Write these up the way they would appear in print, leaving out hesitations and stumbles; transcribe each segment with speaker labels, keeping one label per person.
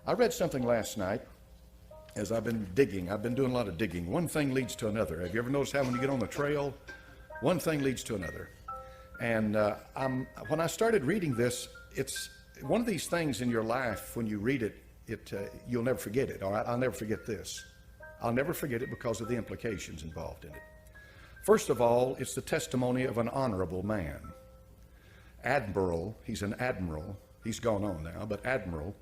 Speaker 1: I read something last night as I've been digging. I've been doing a lot of digging. One thing leads to another. Have you ever noticed how when you get on the trail, one thing leads to another? And when I started reading this, it's one of these things in your life, when you read it, you'll never forget it. All right, I'll never forget this. I'll never forget it because of the implications involved in it. First of all, it's the testimony of an honorable man. Admiral, he's an admiral. He's gone on now, but Admiral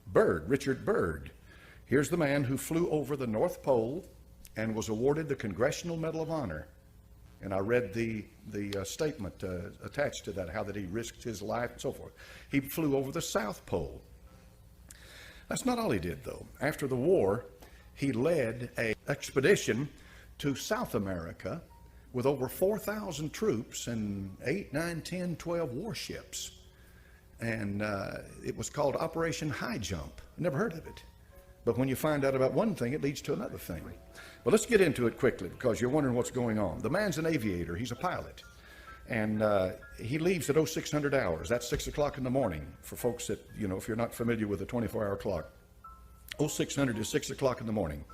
Speaker 1: Byrd, Richard Byrd. Here's the man who flew over the North Pole and was awarded the Congressional Medal of Honor. And I read the statement attached to that, how that he risked his life and so forth. He flew over the South Pole. That's not all he did, though. After the war, he led an expedition to South America with over 4,000 troops and 8, 9, 10, 12 warships. And it was called Operation High Jump. Never heard of it. But when you find out about one thing, it leads to another thing. But let's get into it quickly because you're wondering what's going on. The man's an aviator. He's a pilot. And he leaves at 0600 hours. That's 6 o'clock in the morning for folks that, you know, if you're not familiar with the 24-hour clock. 0600 is 6 o'clock in the morning.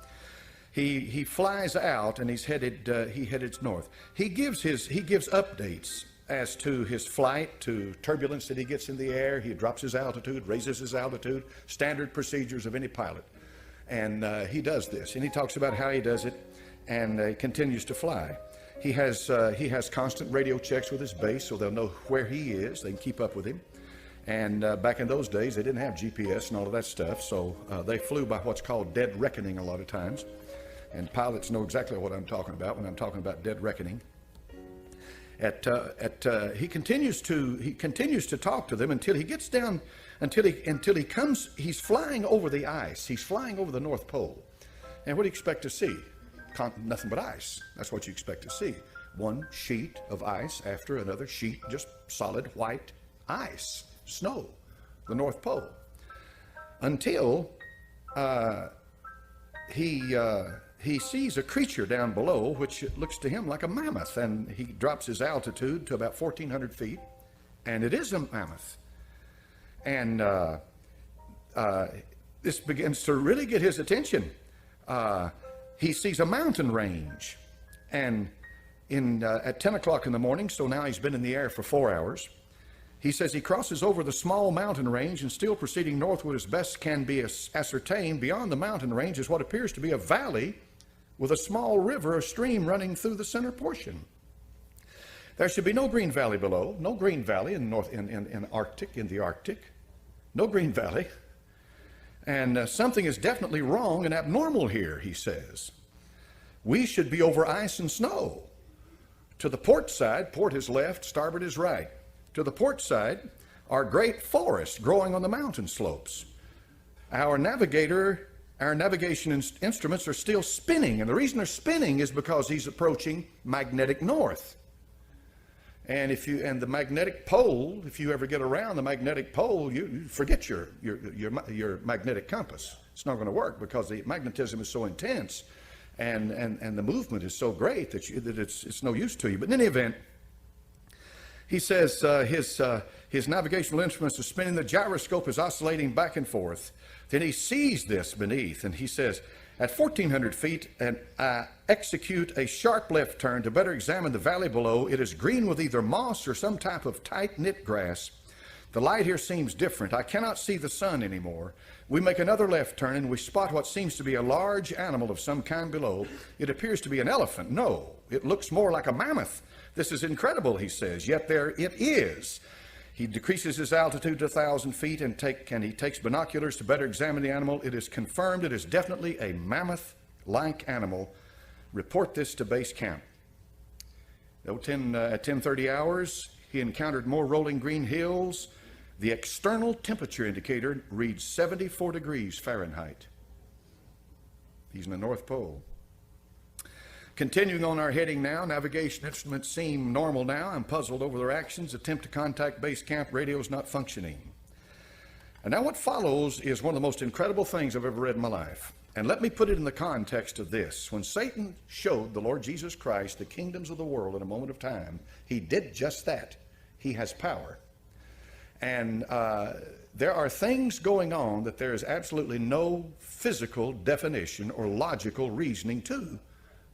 Speaker 1: He flies out and he headed north. He gives updates as to his flight, to turbulence that he gets in the air. He drops his altitude, raises his altitude, standard procedures of any pilot. And he does this, and he talks about how he does it, and continues to fly. He has constant radio checks with his base, so they'll know where he is. They can keep up with him. And back in those days, they didn't have GPS and all of that stuff, so they flew by what's called dead reckoning a lot of times. And pilots know exactly what I'm talking about when I'm talking about dead reckoning. He continues to talk to them until he gets down, until he comes. He's flying over the ice. He's flying over the North Pole. And what do you expect to see? Nothing but ice. That's what you expect to see. One sheet of ice after another sheet, just solid white ice, snow, the North Pole. Until he sees a creature down below, which looks to him like a mammoth, and he drops his altitude to about 1,400 feet, and it is a mammoth. And this begins to really get his attention. He sees a mountain range, and at 10 o'clock in the morning, so now he's been in the air for 4 hours, he says he crosses over the small mountain range, and still proceeding northward as best can be ascertained, beyond the mountain range is what appears to be a valley with a small river or stream running through the center portion. There should be no green valley below, no green valley in the Arctic, no green valley. And something is definitely wrong and abnormal here, he says. We should be over ice and snow. To the port side, port is left, starboard is right. To the port side are great forests growing on the mountain slopes. Our navigation instruments are still spinning, and the reason they're spinning is because he's approaching magnetic north. And the magnetic pole, if you ever get around the magnetic pole, you forget your magnetic compass. It's not going to work because the magnetism is so intense, and the movement is so great that it's no use to you. But in any event, he says his navigational instruments are spinning. The gyroscope is oscillating back and forth. Then he sees this beneath, and he says, at 1,400 feet, and I execute a sharp left turn to better examine the valley below. It is green with either moss or some type of tight-knit grass. The light here seems different. I cannot see the sun anymore. We make another left turn, and we spot what seems to be a large animal of some kind below. It appears to be an elephant. No, it looks more like a mammoth. This is incredible, he says, yet there it is. He decreases his altitude to 1,000 feet and he takes binoculars to better examine the animal. It is confirmed it is definitely a mammoth-like animal. Report this to base camp. At 10:30 hours, he encountered more rolling green hills. The external temperature indicator reads 74 degrees Fahrenheit. He's in the North Pole. Continuing on our heading now, navigation instruments seem normal now. I'm puzzled over their actions. Attempt to contact base camp, radio is not functioning. And now what follows is one of the most incredible things I've ever read in my life. And let me put it in the context of this. When Satan showed the Lord Jesus Christ the kingdoms of the world in a moment of time, he did just that. He has power. And there are things going on that there is absolutely no physical definition or logical reasoning to,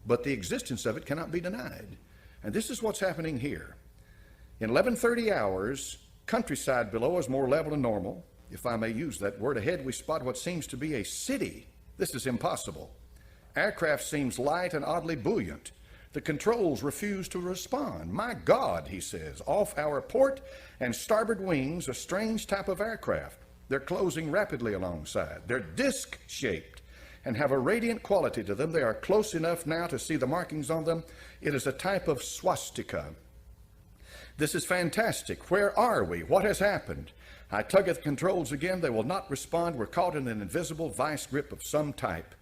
Speaker 1: but the existence of it cannot be denied. And this is what's happening here. In 11:30 hours, countryside below is more level than normal. If I may use that word, ahead we spot what seems to be a city. This is impossible. Aircraft seems light and oddly buoyant. The controls refuse to respond. My God, he says, off our port and starboard wings, a strange type of aircraft. They're closing rapidly alongside. They're disc-shaped and have a radiant quality to them. They are close enough now to see the markings on them. It is a type of swastika. This is fantastic. Where are we? What has happened? I tug at the controls again. They will not respond. We're caught in an invisible vice grip of some type.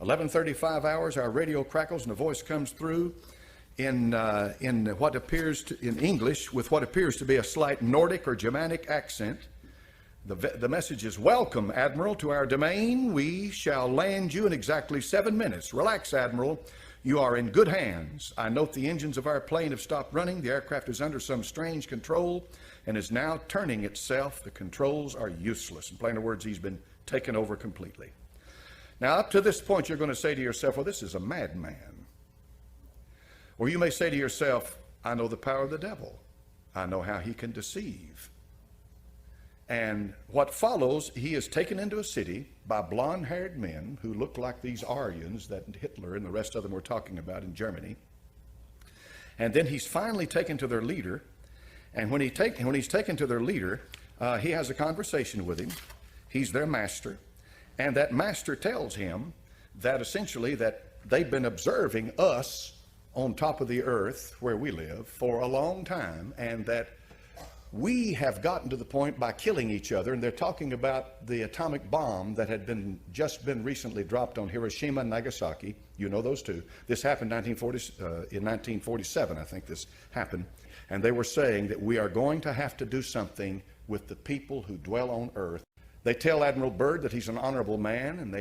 Speaker 1: 11:35 hours, our radio crackles and a voice comes through in what appears to, in English, with what appears to be a slight Nordic or Germanic accent. The message is, "Welcome, Admiral, to our domain. We shall land you in exactly 7 minutes. Relax, Admiral. You are in good hands. I note the engines of our plane have stopped running. The aircraft is under some strange control and is now turning itself. The controls are useless." In plainer words, he's been taken over completely. Now, up to this point, you're going to say to yourself, well, this is a madman. Or you may say to yourself, I know the power of the devil. I know how he can deceive. And what follows, he is taken into a city by blonde-haired men who look like these Aryans that Hitler and the rest of them were talking about in Germany. And then he's finally taken to their leader. And when he's taken to their leader, he has a conversation with him. He's their master. And that master tells him that essentially that they've been observing us on top of the earth where we live for a long time, and that we have gotten to the point by killing each other. And they're talking about the atomic bomb that had just been recently dropped on Hiroshima and Nagasaki. You know those two. This happened in 1947, I think this happened. And they were saying that we are going to have to do something with the people who dwell on earth. They tell Admiral Byrd that he's an honorable man, and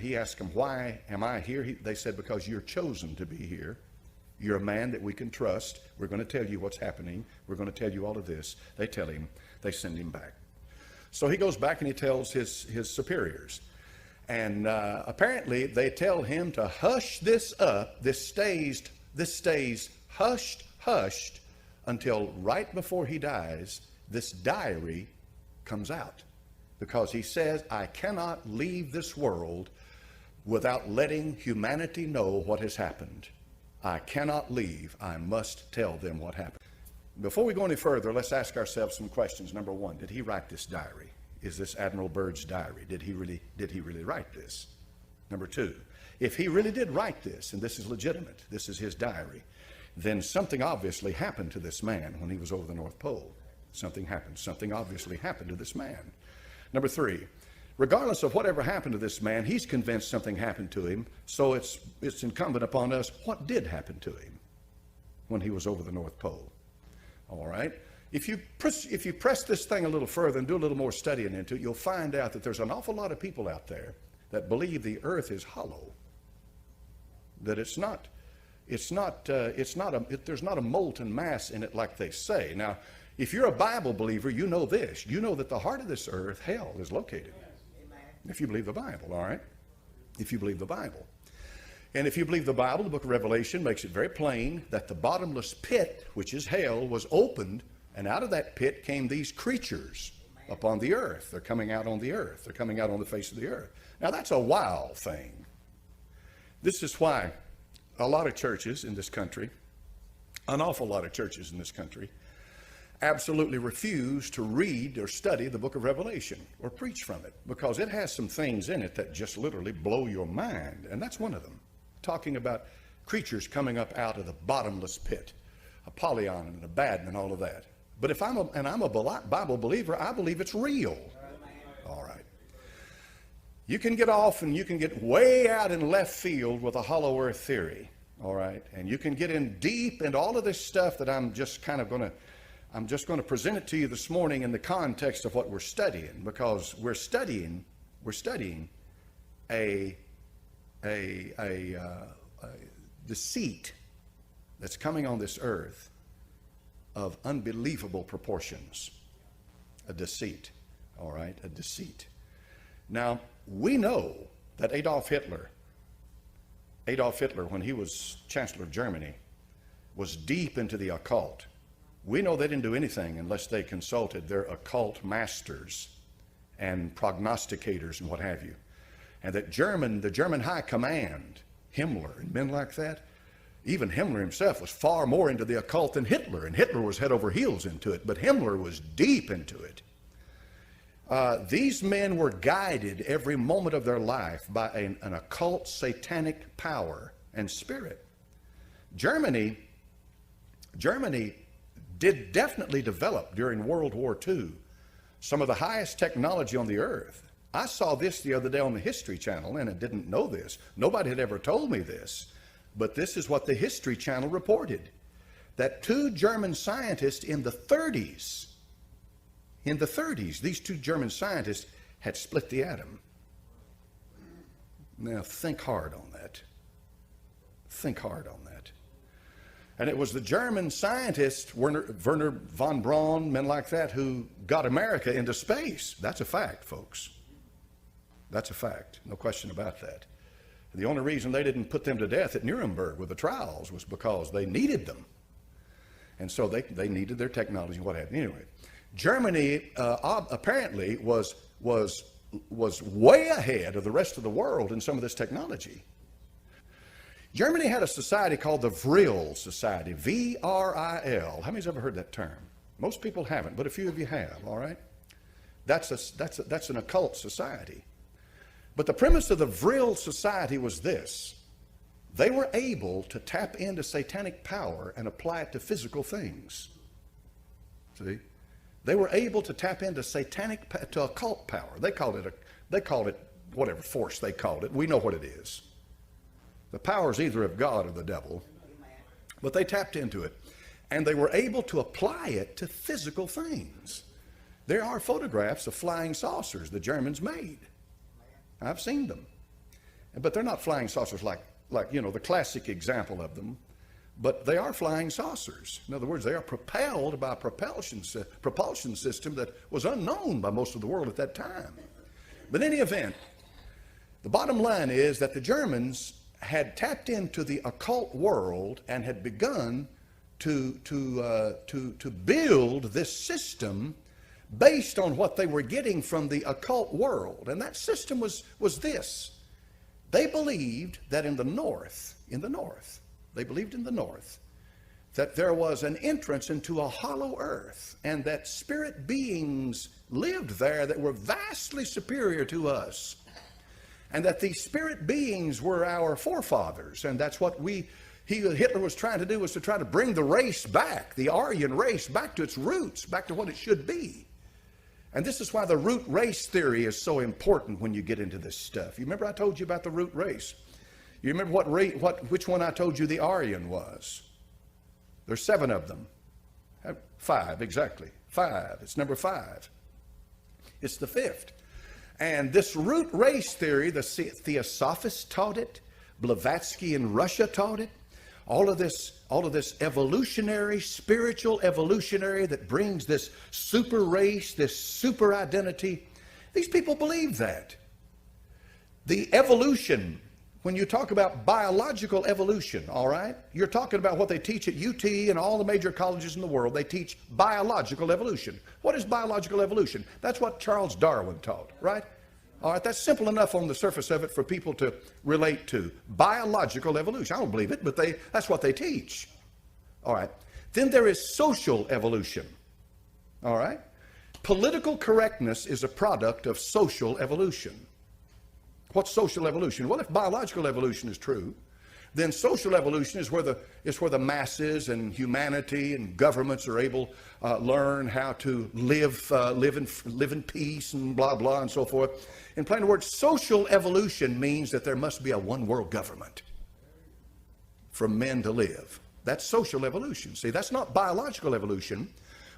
Speaker 1: he asks him, why am I here? They said, because you're chosen to be here. You're a man that we can trust. We're going to tell you what's happening. We're going to tell you all of this. They tell him. They send him back. So he goes back and he tells his superiors. And apparently they tell him to hush this up. This stays hushed until right before he dies, this diary comes out. Because he says, I cannot leave this world without letting humanity know what has happened. I cannot leave. I must tell them what happened. Before we go any further, let's ask ourselves some questions. Number one, did he write this diary? Is this Admiral Byrd's diary? Did he really write this? Number two, if he really did write this, and this is legitimate, this is his diary, then something obviously happened to this man when he was over the North Pole. Something happened. Something obviously happened to this man. Number three, regardless of whatever happened to this man, he's convinced something happened to him, so it's incumbent upon us, what did happen to him when he was over the North Pole? All right? If you press this thing a little further and do a little more studying into it, you'll find out that there's an awful lot of people out there that believe the earth is hollow, that there's not a molten mass in it like they say. Now, if you're a Bible believer, you know this. You know that the heart of this earth, hell, is located. If you believe the Bible, all right? If you believe the Bible. And if you believe the Bible, the book of Revelation makes it very plain that the bottomless pit, which is hell, was opened, and out of that pit came these creatures upon the earth. They're coming out on the earth. They're coming out on the face of the earth. Now, that's a wild thing. This is why a lot of churches in this country, an awful lot of churches in this country, absolutely refuse to read or study the book of Revelation or preach from it, because it has some things in it that just literally blow your mind. And that's one of them, talking about creatures coming up out of the bottomless pit, Apollyon and Abaddon and all of that. But if I'm a Bible believer, I believe it's real. All right. You can get off and you can get way out in left field with a hollow earth theory. All right. And you can get in deep into all of this stuff that I'm just going to present it to you this morning in the context of what we're studying, because we're studying a deceit that's coming on this earth of unbelievable proportions. A deceit. all right, a deceit. Now, we know that Adolf Hitler, when he was Chancellor of Germany, was deep into the occult. We know they didn't do anything unless they consulted their occult masters and prognosticators and what have you. And that the German high command, Himmler and men like that, even Himmler himself was far more into the occult than Hitler, and Hitler was head over heels into it, but Himmler was deep into it. These men were guided every moment of their life by an occult satanic power and spirit. Germany did definitely develop during World War II some of the highest technology on the earth. I saw this the other day on the History Channel, and I didn't know this. Nobody had ever told me this, but this is what the History Channel reported, that two German scientists in the 30s, these two German scientists had split the atom. Now think hard on that. Think hard on that. And it was the German scientists, Werner von Braun, men like that, who got America into space. That's a fact, folks. That's a fact. No question about that. The only reason they didn't put them to death at Nuremberg with the trials was because they needed them. And so they needed their technology and what have you. Anyway, Germany apparently was way ahead of the rest of the world in some of this technology. Germany had a society called the Vril Society, V-R-I-L. How many's ever heard that term? Most people haven't, but a few of you have, all right? That's an occult society. But the premise of the Vril Society was this: they were able to tap into satanic power and apply it to physical things. See? They were able to tap into to occult power. They called it whatever force they called it. We know what it is. The power is either of God or the devil. But they tapped into it. And they were able to apply it to physical things. There are photographs of flying saucers the Germans made. I've seen them. But they're not flying saucers like the classic example of them. But they are flying saucers. In other words, they are propelled by a propulsion system that was unknown by most of the world at that time. But in any event, the bottom line is that the Germans had tapped into the occult world and had begun to build this system based on what they were getting from the occult world. And that system was this. They believed that in the north, that there was an entrance into a hollow earth, and that spirit beings lived there that were vastly superior to us. And that these spirit beings were our forefathers. And that's what Hitler was trying to do, was to try to bring the race back, the Aryan race, back to its roots, back to what it should be. And this is why the root race theory is so important when you get into this stuff. You remember I told you about the root race? You remember which one I told you the Aryan was? There's 7 of them. 5, exactly. 5. It's number 5. It's the 5th. And this root race theory, the Theosophists taught it, Blavatsky in Russia taught it. All of this evolutionary, spiritual evolutionary that brings this super race, this super identity. These people believe that. The evolution, when you talk about biological evolution, all right, you're talking about what they teach at UT and all the major colleges in the world. They teach biological evolution. What is biological evolution? That's what Charles Darwin taught, right? All right, that's simple enough on the surface of it for people to relate to. Biological evolution. I don't believe it, but that's what they teach. All right. Then there is social evolution. All right. Political correctness is a product of social evolution. What's social evolution? Well, if biological evolution is true, then social evolution is where the masses and humanity and governments are able learn how to live in peace and blah blah and so forth. In plain words, social evolution means that there must be a one world government for men to live. That's social evolution. See, that's not biological evolution.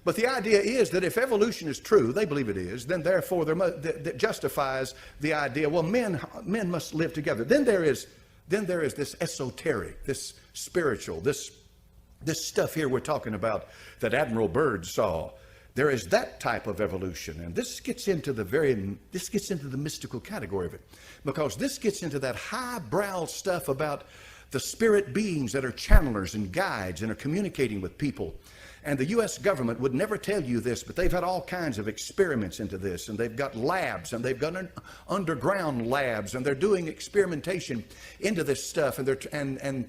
Speaker 1: But the idea is that if evolution is true, they believe it is, then therefore that justifies the idea, well, men must live together. Then there is this esoteric, this spiritual, this stuff here we're talking about that Admiral Byrd saw, There is that type of evolution, and this gets into the mystical category of it, because this gets into that highbrow stuff about the spirit beings that are channelers and guides and are communicating with people. And the U.S. government would never tell you this, but they've had all kinds of experiments into this, and they've got labs, and they've got underground labs, and they're doing experimentation into this stuff, and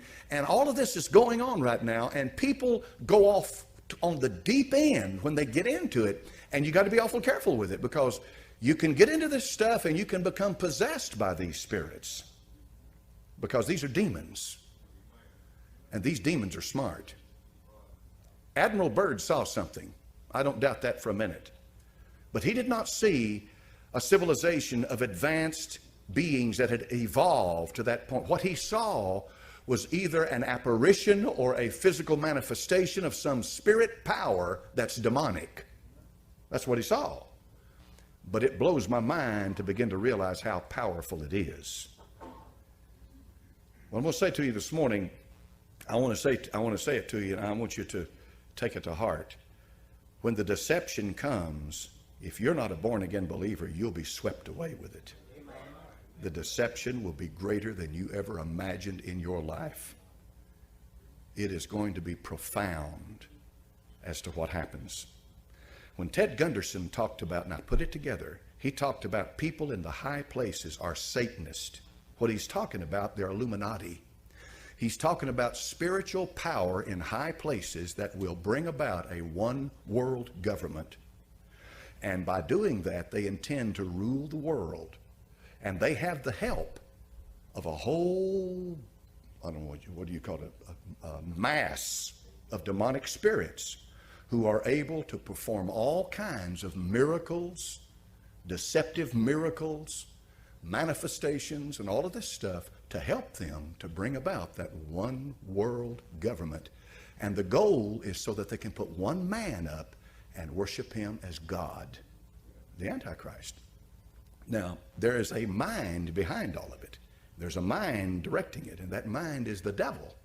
Speaker 1: all of this is going on right now, and people go off on the deep end when they get into it, and you got to be awful careful with it, because you can get into this stuff and you can become possessed by these spirits, because these are demons, and these demons are smart. Admiral Byrd saw something. I don't doubt that for a minute. But he did not see a civilization of advanced beings that had evolved to that point. What he saw was either an apparition or a physical manifestation of some spirit power that's demonic. That's what he saw. But it blows my mind to begin to realize how powerful it is. Well, I'm going to say to you this morning, I want to say it to you, and I want you to take it to heart. When the deception comes, if you're not a born-again believer, you'll be swept away with it. Amen. The deception will be greater than you ever imagined in your life. It is going to be profound as to what happens. When Ted Gunderson talked about, and I put it together, he talked about people in the high places are Satanists. What he's talking about, they're Illuminati. He's talking about spiritual power in high places that will bring about a one world government. And by doing that, they intend to rule the world. And they have the help of a whole, I don't know, what do you call it, a mass of demonic spirits who are able to perform all kinds of miracles, deceptive miracles, manifestations, and all of this stuff to help them to bring about that one world government. And the goal is so that they can put one man up and worship him as God, the Antichrist. Now, there is a mind behind all of it. There's a mind directing it, and that mind is the devil,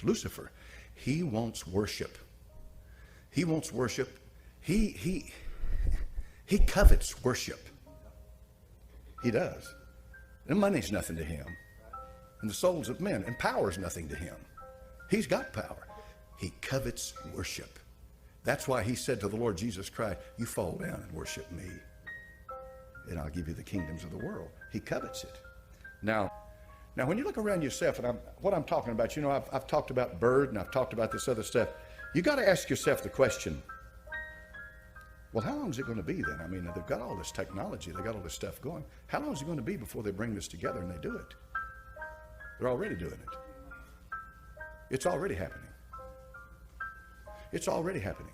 Speaker 1: Lucifer. He wants worship. He wants worship. He covets worship. He does. And money's nothing to him. And the souls of men, and power's nothing to him. He's got power. He covets worship. That's why he said to the Lord Jesus Christ, you fall down and worship me, and I'll give you the kingdoms of the world. He covets it. Now when you look around yourself, and what I'm talking about, I've talked about Byrd, and I've talked about this other stuff. You got to ask yourself the question, well, how long is it going to be then? I mean, they've got all this technology. They've got all this stuff going. How long is it going to be before they bring this together and they do it? They're already doing it. It's already happening. It's already happening.